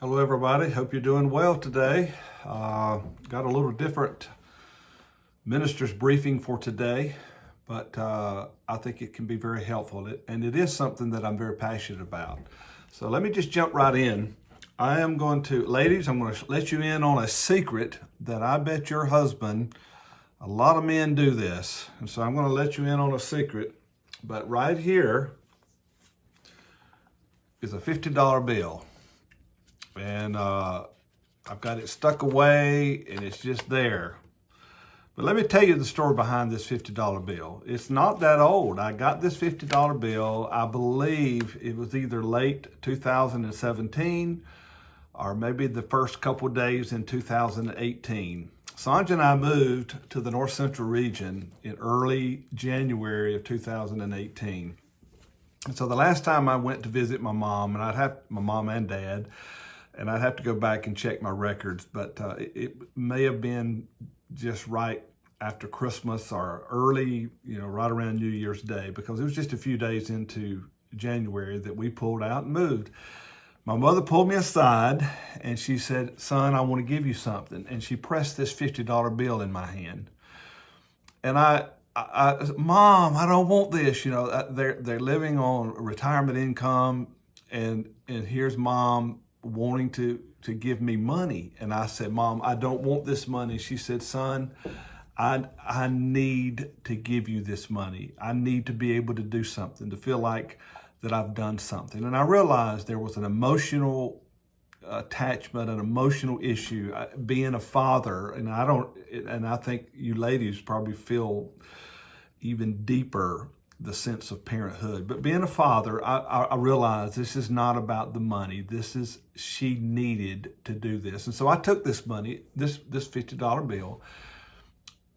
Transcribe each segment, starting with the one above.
Hello, everybody. Hope you're doing well today. Got a little different minister's briefing for today, but I think it can be very helpful, and it is something that I'm very passionate about. So let me just jump right in. Ladies, I'm going to let you in on a secret that I bet your husband, a lot of men do this, and so I'm going to let you in on a secret. But right here is a $50 bill. And I've got it stuck away and it's just there. But let me tell you the story behind this $50 bill. It's not that old. I got this $50 bill, I believe it was either late 2017 or maybe the first couple of days in 2018. Sanj and I moved to the North Central region in early January of 2018. And so the last time I went to visit my mom, and I'd have my mom and dad, and I'd have to go back and check my records, but it may have been just right after Christmas or early, right around New Year's Day, because it was just a few days into January that we pulled out and moved. My mother pulled me aside and she said, "Son, I want to give you something." And she pressed this $50 bill in my hand. And Mom, I don't want this. They're living on retirement income, and here's Mom wanting to give me money. And I said, "Mom, I don't want this money." She said, "Son, I need to give you this money. I need to be able to do something, to feel like that I've done something." And I realized there was an emotional attachment, an emotional issue. Being a father, and I think you ladies probably feel even deeper the sense of parenthood. But being a father, I realized this is not about the money. She needed to do this. And so I took this money, this $50 bill.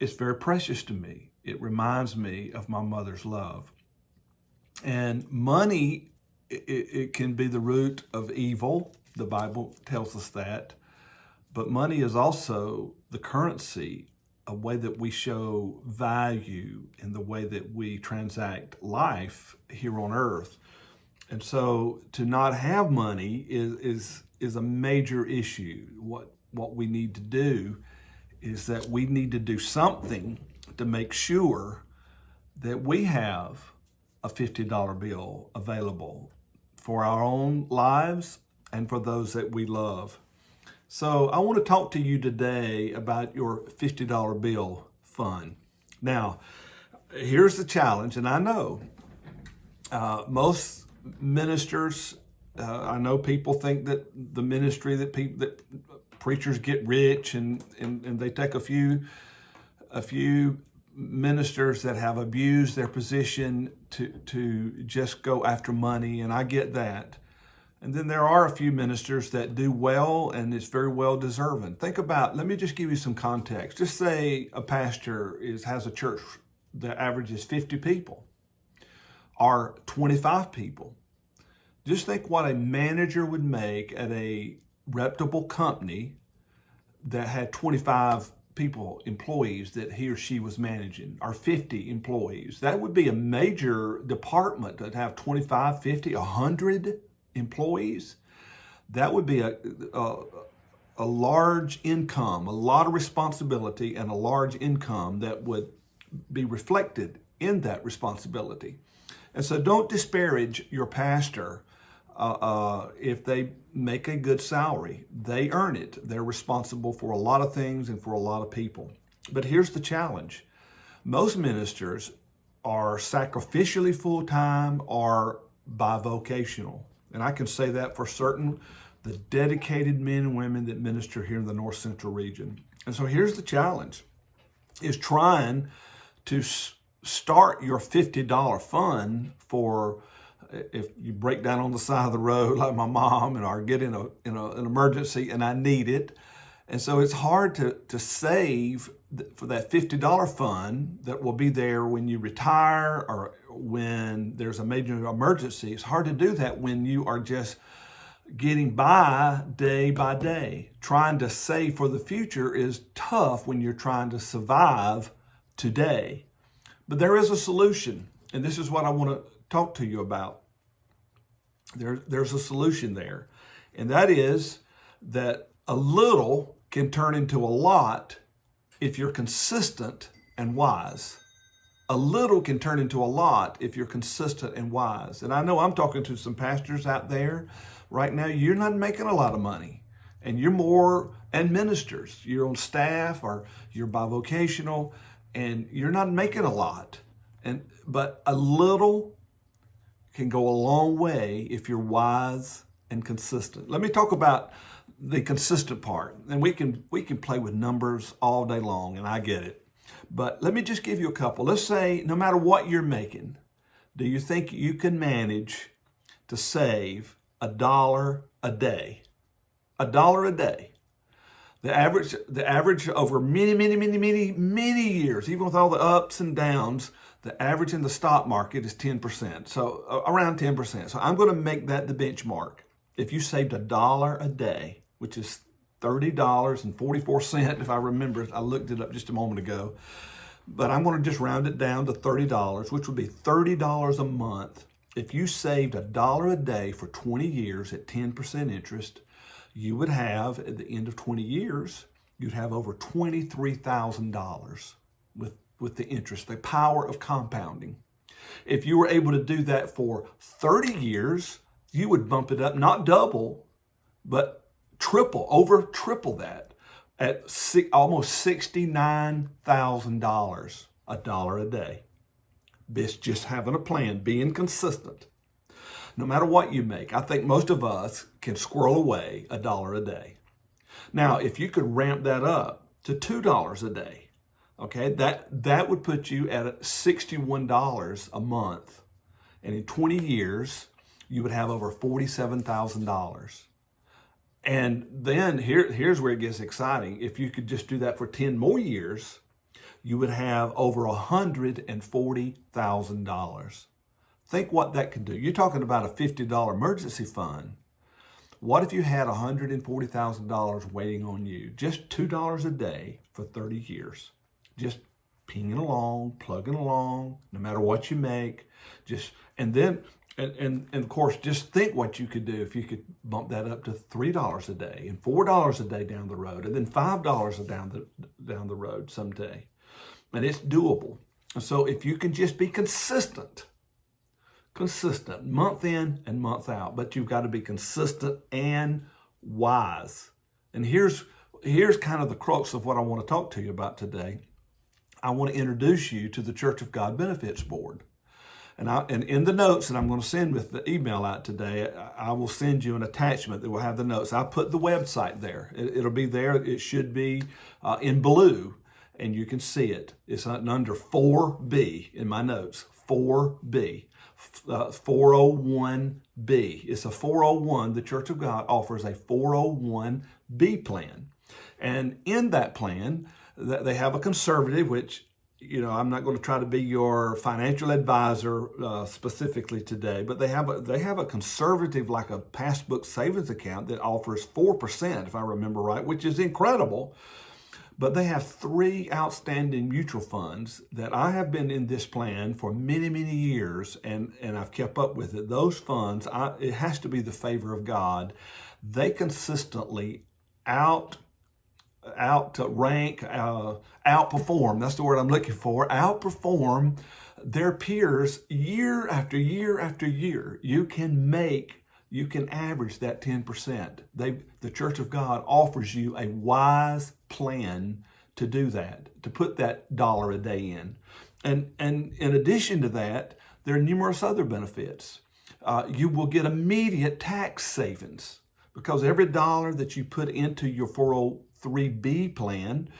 It's very precious to me. It reminds me of my mother's love. And money, it can be the root of evil. The Bible tells us that. But money is also the currency, a way that we show value in the way that we transact life here on earth. And so to not have money is a major issue. What we need to do is that we need to do something to make sure that we have a $50 bill available for our own lives and for those that we love. So I want to talk to you today about your $50 bill fund. Now, here's the challenge, and I know most ministers, I know people think that the ministry that preachers get rich and they take a few ministers that have abused their position to just go after money, and I get that. And then there are a few ministers that do well, and it's very well deserving. Let me just give you some context. Just say a pastor has a church that averages 50 people or 25 people. Just think what a manager would make at a reputable company that had 25 people, employees that he or she was managing, or 50 employees. That would be a major department that have 25, 50, 100 employees. That would be a large income, a lot of responsibility, and a large income that would be reflected in that responsibility. And so don't disparage your pastor if they make a good salary. They earn it. They're responsible for a lot of things and for a lot of people. But here's the challenge. Most ministers are sacrificially full-time or bivocational. And I can say that for certain, the dedicated men and women that minister here in the North Central region. And so here's the challenge, is trying to start your $50 fund for if you break down on the side of the road like my mom, or get in an emergency and I need it. And so it's hard to save for that $50 fund that will be there when you retire or when there's a major emergency. It's hard to do that when you are just getting by day. Trying to save for the future is tough when you're trying to survive today. But there is a solution, and this is what I want to talk to you about. There's a solution there, and that is that a little can turn into a lot if you're consistent and wise. A little can turn into a lot if you're consistent and wise. And I know I'm talking to some pastors out there right now. You're not making a lot of money, and you're more, and ministers, you're on staff or you're bivocational, and you're not making a lot. But a little can go a long way if you're wise and consistent. Let me talk about the consistent part. And we can play with numbers all day long, and I get it. But let me just give you a couple. Let's say no matter what you're making, do you think you can manage to save $1 a day? $1 a day. The average over many years, even with all the ups and downs, the average in the stock market is 10%. So around 10%. So I'm going to make that the benchmark. If you saved $1 a day, which is $30.44, if I remember, I looked it up just a moment ago, but I'm going to just round it down to $30, which would be $30 a month. If you saved $1 a day for 20 years at 10% interest, you would have, at the end of 20 years, you'd have over $23,000 with the interest, the power of compounding. If you were able to do that for 30 years, you would bump it up, not double, but over triple that at almost $69,000, $1 a day. It's just having a plan, being consistent. No matter what you make, I think most of us can squirrel away $1 a day. Now, if you could ramp that up to $2 a day, okay, that would put you at $61 a month. And in 20 years, you would have over $47,000. And then here's where it gets exciting. If you could just do that for 10 more years, you would have over $140,000. Think what that could do. You're talking about a $50 emergency fund. What if you had $140,000 waiting on you? Just $2 a day for 30 years. Just pinging along, plugging along, no matter what you make. And of course, just think what you could do if you could bump that up to $3 a day and $4 a day down the road, and then $5 down the road someday. And it's doable. So if you can just be consistent month in and month out, but you've got to be consistent and wise. And here's kind of the crux of what I want to talk to you about today. I want to introduce you to the Church of God Benefits Board. And in the notes that I'm going to send with the email out today, I will send you an attachment that will have the notes. I put the website there. It'll be there. It should be in blue, and you can see it. It's under 4B in my notes, 4B, 401B. It's a 401. The Church of God offers a 401B plan. And in that plan, they have a conservative, which, I'm not going to try to be your financial advisor specifically today, but they have a conservative, like a passbook savings account that offers 4%, if I remember right, which is incredible. But they have 3 outstanding mutual funds that I have been in this plan for many years, and I've kept up with it. Those funds, it has to be the favor of God. They consistently outperform, that's the word I'm looking for, outperform their peers year after year after year. You can average that 10%. The Church of God offers you a wise plan to do that, to put that $1 a day in. And in addition to that, there are numerous other benefits. You will get immediate tax savings, because every dollar that you put into your 403B plan,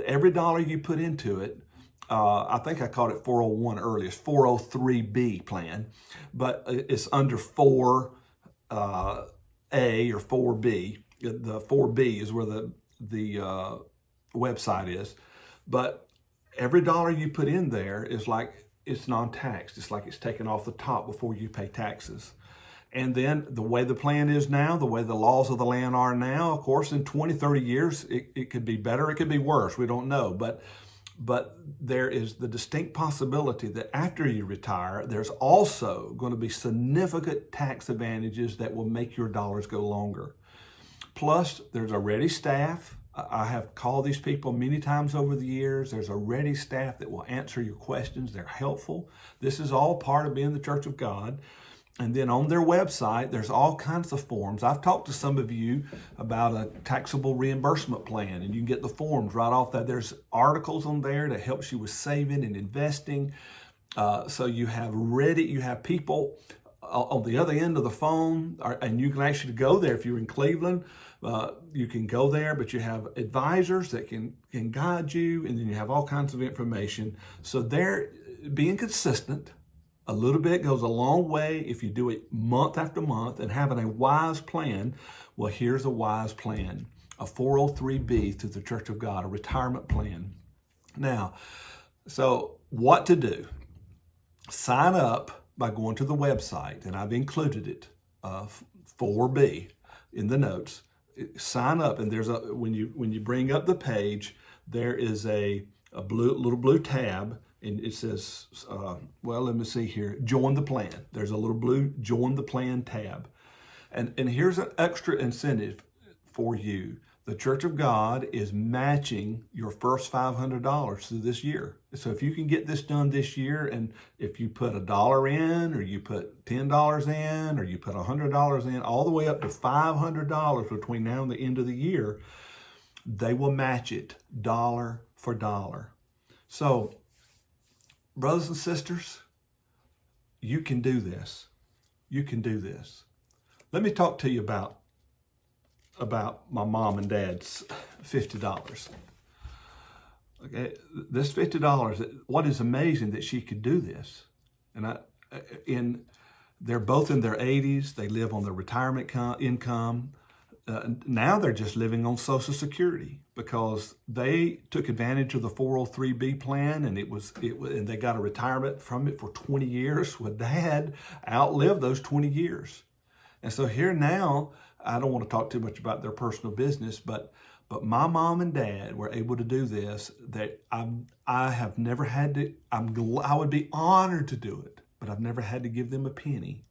every dollar you put into it, I think I called it 401 earlier, it's 403B plan, but it's under 4A or 4B. The 4B is where the website is. But every dollar you put in there is like, it's non-taxed. It's like it's taken off the top before you pay taxes. And then the way the plan is now, the way the laws of the land are now, of course, in 20, 30 years, it could be better, it could be worse. We don't know. But there is the distinct possibility that after you retire, there's also going to be significant tax advantages that will make your dollars go longer. Plus, there's a ready staff. I have called these people many times over the years. There's a ready staff that will answer your questions. They're helpful. This is all part of being the Church of God. And then on their website, there's all kinds of forms. I've talked to some of you about a taxable reimbursement plan, and you can get the forms right off that. There's articles on there that helps you with saving and investing. So you have people on the other end of the phone, and you can actually go there if you're in Cleveland. You can go there, but you have advisors that can guide you, and then you have all kinds of information. So they're being consistent. A little bit goes a long way if you do it month after month, and having a wise plan. Well, here's a wise plan, a 403B through the Church of God, a retirement plan. Now, so what to do? Sign up by going to the website, and I've included it, 4B in the notes. Sign up, and there's when you bring up the page, there is a little blue tab. And it says, well, let me see here, join the plan. There's a little blue join the plan tab. And here's an extra incentive for you. The Church of God is matching your first $500 through this year. So if you can get this done this year, and if you put $1 in, or you put $10 in, or you put $100 in, all the way up to $500 between now and the end of the year, they will match it dollar for dollar. So, brothers and sisters, you can do this. You can do this. Let me talk to you about my mom and dad's $50. Okay, this $50. What is amazing that she could do this, and they're both in their 80s. They live on their retirement income. Now they're just living on Social Security because they took advantage of the 403B plan, and and they got a retirement from it for 20 years. Well, Dad outlived those 20 years. And so here now, I don't want to talk too much about their personal business, but my mom and dad were able to do this. That I have never had to. I would be honored to do it, but I've never had to give them a penny.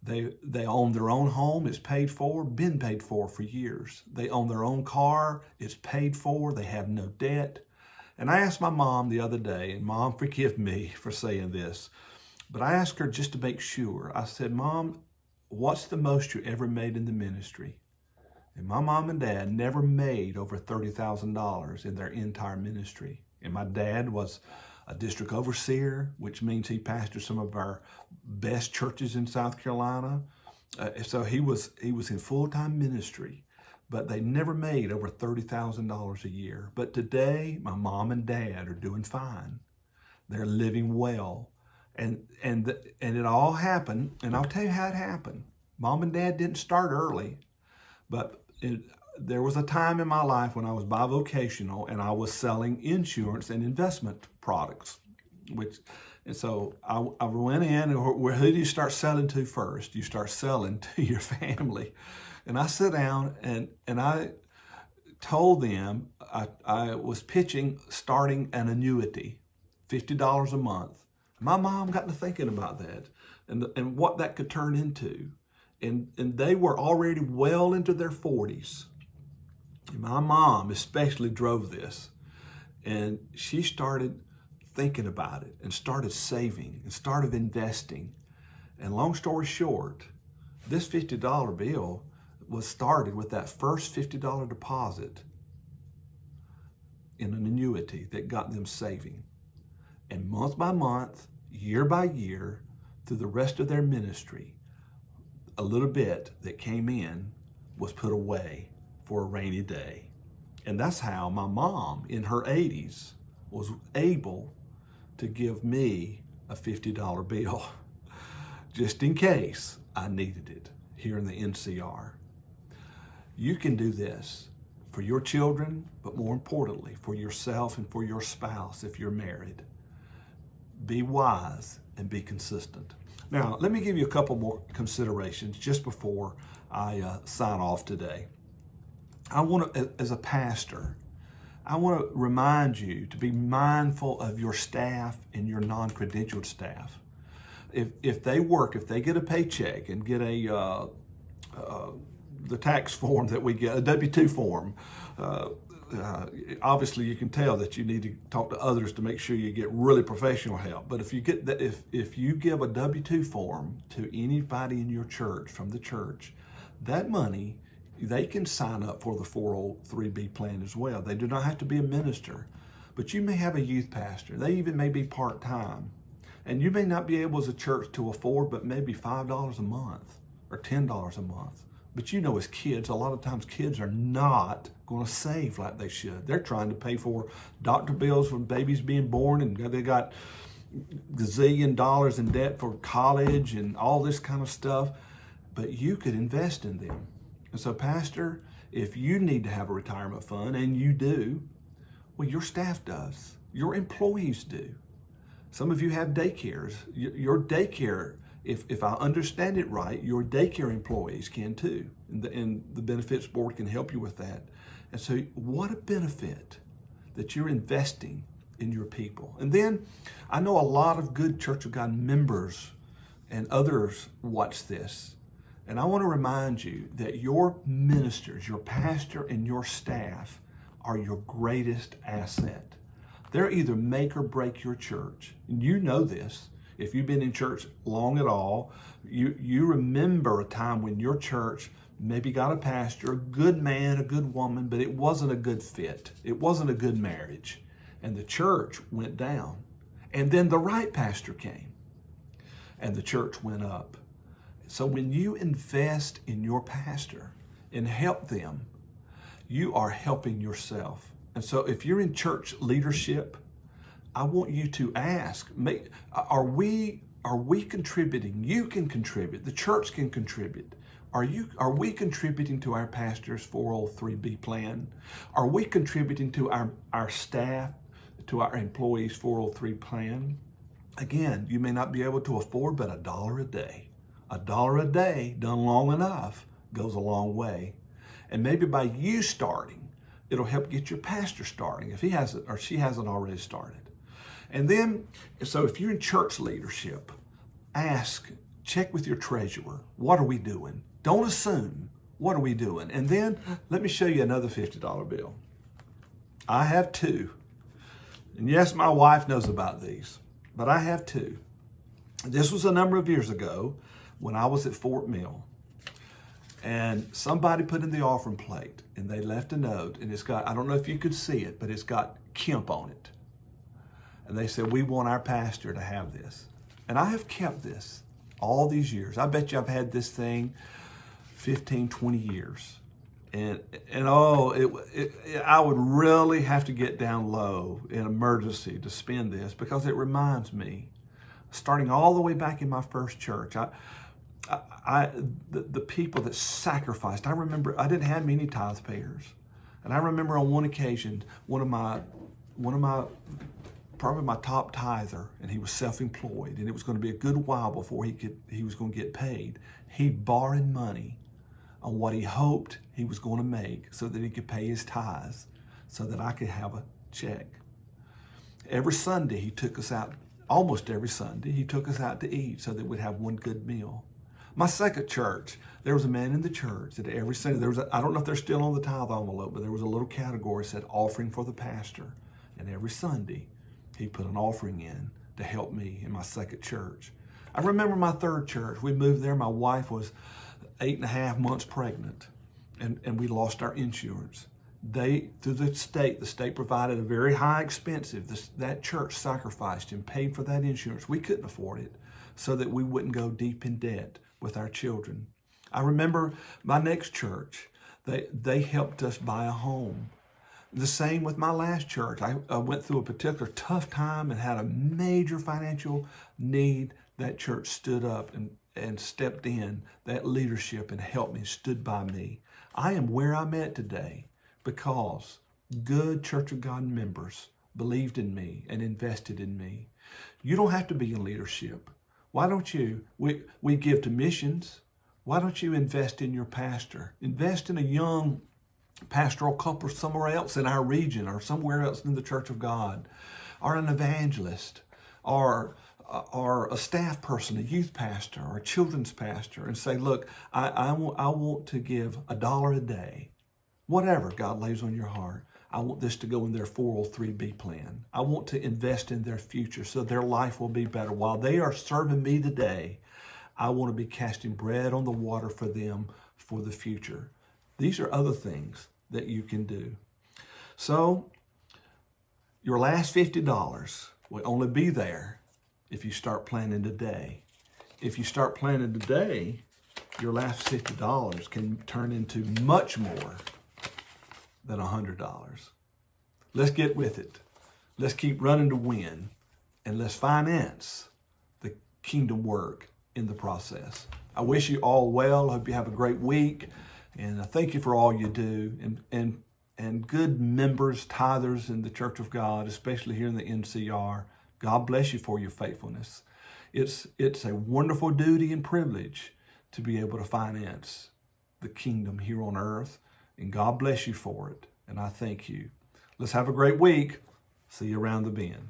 They own their own home. It's paid for, been paid for years. They own their own car. It's paid for. They have no debt. And I asked my mom the other day, and Mom, forgive me for saying this, but I asked her just to make sure. I said, Mom, what's the most you ever made in the ministry? And my mom and dad never made over $30,000 in their entire ministry. And my dad was a district overseer, which means he pastored some of our best churches in South Carolina. So he was in full-time ministry, but they never made over $30,000 a year. But today, my mom and dad are doing fine. They're living well. And it all happened, and I'll tell you how it happened. Mom and dad didn't start early, but there was a time in my life when I was bivocational and I was selling insurance and investment products, and so I went in, and who do you start selling to first? You start selling to your family. And I sat down and I told them I was pitching starting an annuity, $50 a month. My mom got to thinking about that and what that could turn into. And they were already well into their 40s. And my mom especially drove this. And she started thinking about it and started saving and started investing. And long story short, this $50 bill was started with that first $50 deposit in an annuity that got them saving. And month by month, year by year, through the rest of their ministry, a little bit that came in was put away for a rainy day. And that's how my mom in her 80s was able to give me a $50 bill just in case I needed it here in the NCR. You can do this for your children, but more importantly, for yourself and for your spouse if you're married. Be wise and be consistent. Now, let me give you a couple more considerations just before I sign off today. I want to, as a pastor, I want to remind you to be mindful of your staff and your non-credentialed staff. If they work, if they get a paycheck and get a the tax form that we get, a W-2 form. Obviously, you can tell that you need to talk to others to make sure you get really professional help. But if you get that, if you give a W-2 form to anybody in your church from the church, that money, they can sign up for the 403B plan as well. They do not have to be a minister, but you may have a youth pastor. They even may be part-time, and you may not be able as a church to afford, but maybe $5 a month or $10 a month. But you know, as kids, a lot of times kids are not going to save like they should. They're trying to pay for doctor bills when babies being born, and they got gazillion dollars in debt for college and all this kind of stuff. But you could invest in them. And so, Pastor, if you need to have a retirement fund, and you do, well, your staff does. Your employees do. Some of you have daycares. Your daycare, if I understand it right, your daycare employees can too. And the benefits board can help you with that. And so what a benefit that you're investing in your people. And then I know a lot of good Church of God members and others watch this. And I want to remind you that your ministers, your pastor and your staff are your greatest asset. They're either make or break your church. And you know this. If you've been in church long at all, you remember a time when your church maybe got a pastor, a good man, a good woman, but it wasn't a good fit. It wasn't a good marriage. And the church went down. And then the right pastor came, and the church went up. So when you invest in your pastor and help them, you are helping yourself. And so if you're in church leadership, I want you to ask, are we contributing? You can contribute. The church can contribute. Are we contributing to our pastor's 403B plan? Are we contributing to our staff, to our employees' 403 plan? Again, you may not be able to afford, but $1 a day. $1 a day done long enough goes a long way. And maybe by you starting, it'll help get your pastor starting if he hasn't or she hasn't already started. And then, so if you're in church leadership, check with your treasurer. What are we doing? Don't assume. What are we doing? And then let me show you another $50 bill. I have two. And yes, my wife knows about these, but I have two. This was a number of years ago when I was at Fort Mill. And somebody put in the offering plate and they left a note, and it's got, I don't know if you could see it, but it's got Kemp on it. And they said, we want our pastor to have this. And I have kept this all these years. I bet you I've had this thing 15, 20 years. And I would really have to get down low in emergency to spend this, because it reminds me, starting all the way back in my first church, the people that sacrificed. I remember I didn't have many tithe payers, and I remember on one occasion, one of my probably my top tither, and he was self-employed, and it was going to be a good while before he was going to get paid. He borrowed money on what he hoped he was going to make so that he could pay his tithes, so that I could have a check. Every Sunday he took us out. Almost every Sunday he took us out to eat so that we'd have one good meal. My second church, there was a man in the church that every Sunday, I don't know if they're still on the tithe envelope, but there was a little category that said offering for the pastor. And every Sunday, he put an offering in to help me in my second church. I remember my third church. We moved there. My wife was 8.5 months pregnant, and we lost our insurance. Through the state provided a very high expensive. That church sacrificed and paid for that insurance. We couldn't afford it, so that we wouldn't go deep in debt with our children. I remember my next church, they helped us buy a home. The same with my last church. I went through a particular tough time and had a major financial need. That church stood up and stepped in, that leadership, and helped me, stood by me. I am where I'm at today because good Church of God members believed in me and invested in me. You don't have to be in leadership. Why don't you? We give to missions. Why don't you invest in your pastor? Invest in a young pastoral couple somewhere else in our region or somewhere else in the Church of God, or an evangelist, or or a staff person, a youth pastor, or a children's pastor, and say, look, I want to give $1 a day, whatever God lays on your heart. I want this to go in their 403B plan. I want to invest in their future so their life will be better. While they are serving me today, I want to be casting bread on the water for them for the future. These are other things that you can do. So your last $50 will only be there if you start planning today. If you start planning today, your last $50 can turn into much more than $100. Let's get with it. Let's keep running to win, and let's finance the kingdom work in the process. I wish you all well. I hope you have a great week, and I thank you for all you do. And good members, tithers in the Church of God, especially here in the NCR, God bless you for your faithfulness. It's a wonderful duty and privilege to be able to finance the kingdom here on earth, and God bless you for it. And I thank you. Let's have a great week. See you around the bend.